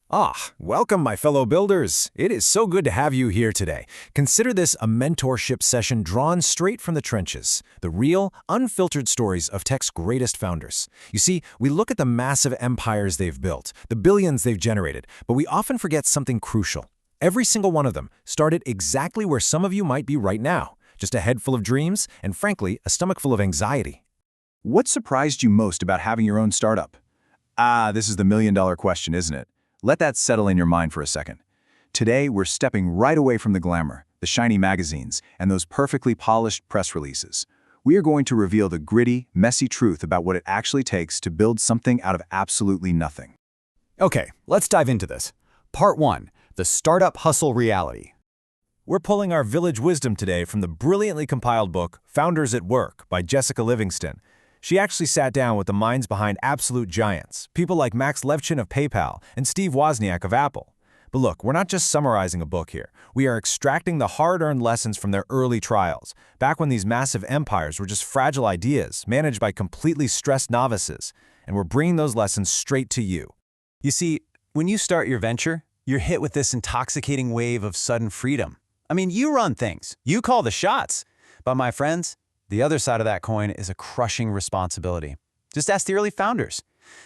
Welcome, my fellow builders. It is so good to have you here today. Consider this a mentorship session drawn straight from the trenches, the real, unfiltered stories of tech's greatest founders. You see, we look at the massive empires they've built, the billions they've generated, but we often forget something crucial. Every single one of them started exactly where some of you might be right now, just a head full of dreams and, frankly, a stomach full of anxiety. What surprised you most about having your own startup? This is the million-dollar question, isn't it? Let that settle in your mind for a second. Today, we're stepping right away from the glamour, the shiny magazines, and those perfectly polished press releases. We are going to reveal the gritty, messy truth about what it actually takes to build something out of absolutely nothing. Okay, let's dive into this. Part 1, the startup hustle reality. We're pulling our village wisdom today from the brilliantly compiled book, Founders at Work by Jessica Livingston. She actually sat down with the minds behind absolute giants, people like Max Levchin of PayPal and Steve Wozniak of Apple. But look, we're not just summarizing a book here. We are extracting the hard-earned lessons from their early trials, back when these massive empires were just fragile ideas managed by completely stressed novices, and we're bringing those lessons straight to you. You see, when you start your venture, you're hit with this intoxicating wave of sudden freedom. I mean, you run things, you call the shots. But my friends, the other side of that coin is a crushing responsibility. Just ask the early founders.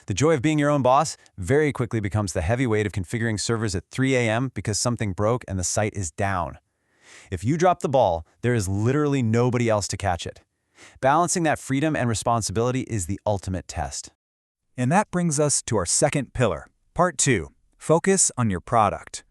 The joy of being your own boss very quickly becomes the heavy weight of configuring servers at 3 a.m. because something broke and the site is down. If you drop the ball, there is literally nobody else to catch it. Balancing that freedom and responsibility is the ultimate test. And that brings us to our second pillar, Part 2, focus on your product.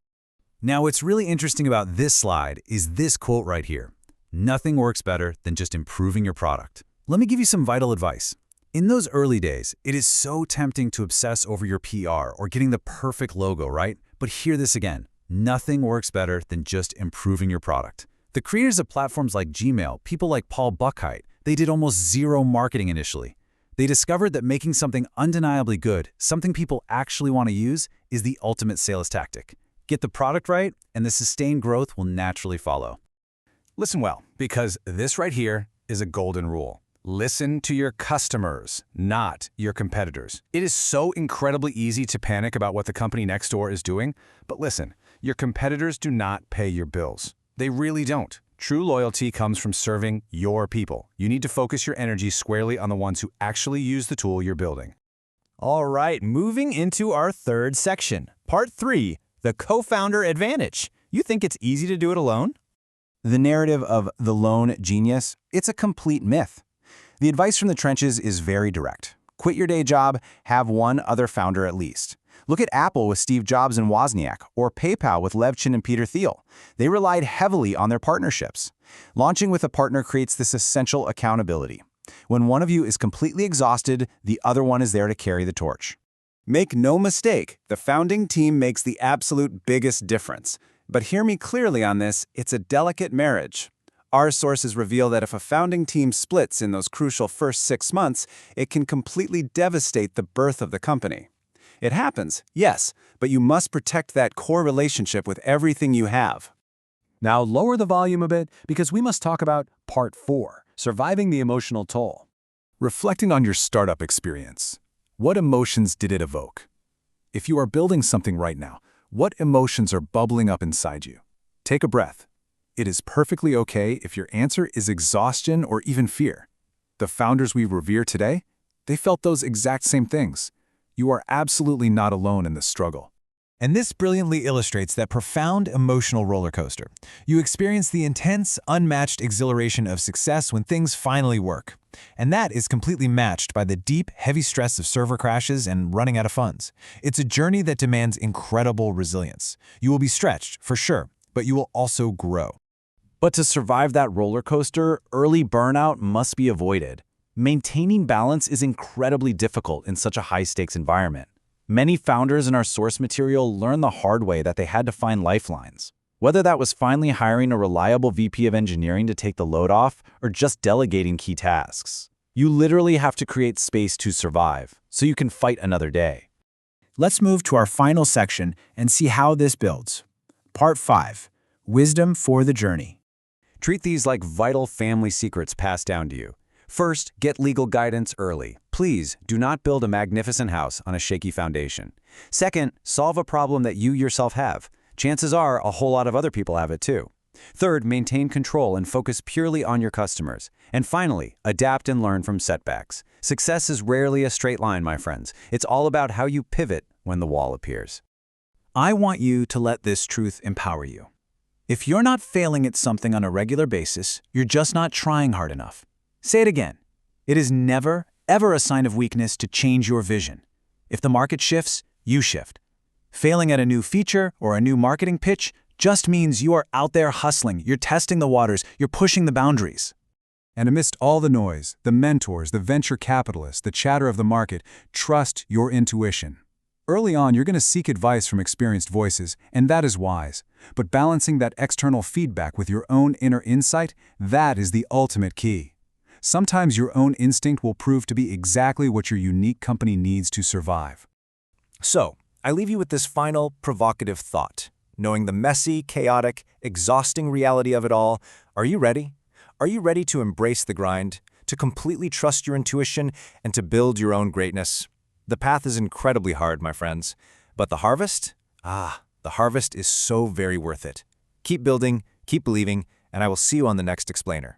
Now, what's really interesting about this slide is this quote right here. Nothing works better than just improving your product. Let me give you some vital advice. In those early days, it is so tempting to obsess over your PR or getting the perfect logo, right? But hear this again. Nothing works better than just improving your product. The creators of platforms like Gmail, people like Paul Buchheit, they did almost zero marketing initially. They discovered that making something undeniably good, something people actually want to use, is the ultimate sales tactic. Get the product right, and the sustained growth will naturally follow. Listen well, because this right here is a golden rule. Listen to your customers, not your competitors. It is so incredibly easy to panic about what the company next door is doing, but listen, your competitors do not pay your bills. They really don't. True loyalty comes from serving your people. You need to focus your energy squarely on the ones who actually use the tool you're building. All right, moving into our third section, Part 3, the co-founder advantage. You think it's easy to do it alone? The narrative of the lone genius, it's a complete myth. The advice from the trenches is very direct. Quit your day job, have one other founder at least. Look at Apple with Steve Jobs and Wozniak, or PayPal with Levchin and Peter Thiel. They relied heavily on their partnerships. Launching with a partner creates this essential accountability. When one of you is completely exhausted, the other one is there to carry the torch. Make no mistake, the founding team makes the absolute biggest difference. But hear me clearly on this, it's a delicate marriage. Our sources reveal that if a founding team splits in those crucial first 6 months, it can completely devastate the birth of the company. It happens, yes, but you must protect that core relationship with everything you have. Now lower the volume a bit because we must talk about Part 4, surviving the emotional toll. Reflecting on your startup experience, what emotions did it evoke? If you are building something right now, what emotions are bubbling up inside you? Take a breath. It is perfectly okay if your answer is exhaustion or even fear. The founders we revere today, they felt those exact same things. You are absolutely not alone in this struggle. And this brilliantly illustrates that profound emotional roller coaster. You experience the intense, unmatched exhilaration of success when things finally work. And that is completely matched by the deep, heavy stress of server crashes and running out of funds. It's a journey that demands incredible resilience. You will be stretched, for sure, but you will also grow. But to survive that roller coaster, early burnout must be avoided. Maintaining balance is incredibly difficult in such a high-stakes environment. Many founders in our source material learned the hard way that they had to find lifelines. Whether that was finally hiring a reliable VP of engineering to take the load off or just delegating key tasks. You literally have to create space to survive, so you can fight another day. Let's move to our final section and see how this builds. Part 5, Wisdom for the Journey. Treat these like vital family secrets passed down to you. First, get legal guidance early. Please do not build a magnificent house on a shaky foundation. Second, solve a problem that you yourself have. Chances are a whole lot of other people have it too. Third, maintain control and focus purely on your customers. And finally, adapt and learn from setbacks. Success is rarely a straight line, my friends. It's all about how you pivot when the wall appears. I want you to let this truth empower you. If you're not failing at something on a regular basis, you're just not trying hard enough. Say it again. It is never, ever a sign of weakness to change your vision. If the market shifts, you shift. Failing at a new feature or a new marketing pitch just means you are out there hustling, you're testing the waters, you're pushing the boundaries. And amidst all the noise, the mentors, the venture capitalists, the chatter of the market, trust your intuition. Early on, you're going to seek advice from experienced voices, and that is wise. But balancing that external feedback with your own inner insight, that is the ultimate key. Sometimes your own instinct will prove to be exactly what your unique company needs to survive. So, I leave you with this final, provocative thought. Knowing the messy, chaotic, exhausting reality of it all, are you ready? Are you ready to embrace the grind, to completely trust your intuition, and to build your own greatness? The path is incredibly hard, my friends, but the harvest? The harvest is so very worth it. Keep building, keep believing, and I will see you on the next explainer.